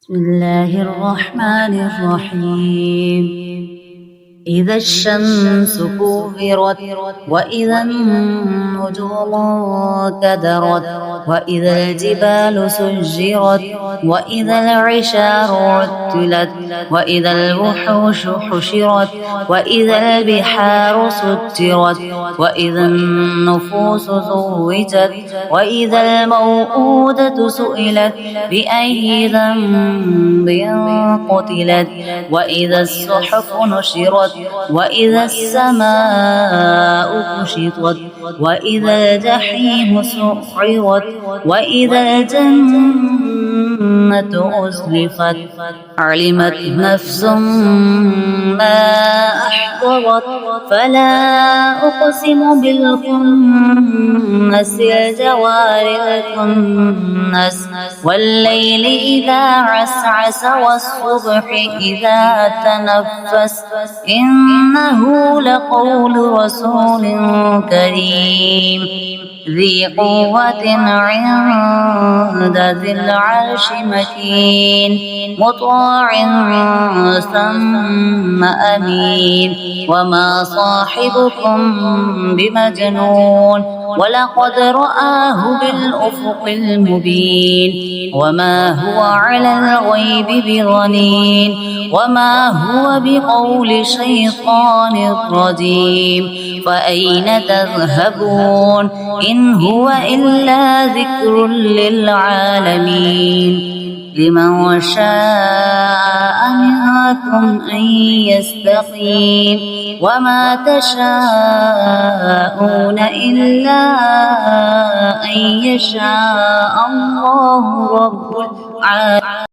بسم الله الرحمن الرحيم. إذا الشمس كورت وإذا النجوم كدرت وإذا الجبال سجرت وإذا العشار عطلت وإذا الوحوش حشرت وإذا البحار سجرت وإذا النفوس زوجت وإذا الموءودة سئلت بأي ذنب قتلت وإذا الصحف نشرت وإذا السماء كشطت وإذا الجحيم سعرت وإذا الجنة أزلفت علمت نفس ما أحضرت فلا أقسم بالخنس الجوار الكنس والليل إذا عسعس والصبح إذا تنفس إنه لقول رسول كريم ذي قوة عند ذي العرش مكين مطاع ثم أمين وما صاحبكم بمجنون ولقد رآه بالأفق المبين وما هو على الغيب بضنين وما هو بقول شيطان رجيم فأين تذهبون إن هو إلا ذكر للعالمين لمن شاء منكم أن يستقيم وما تشاءون إلا أن يشاء الله رب العالمين.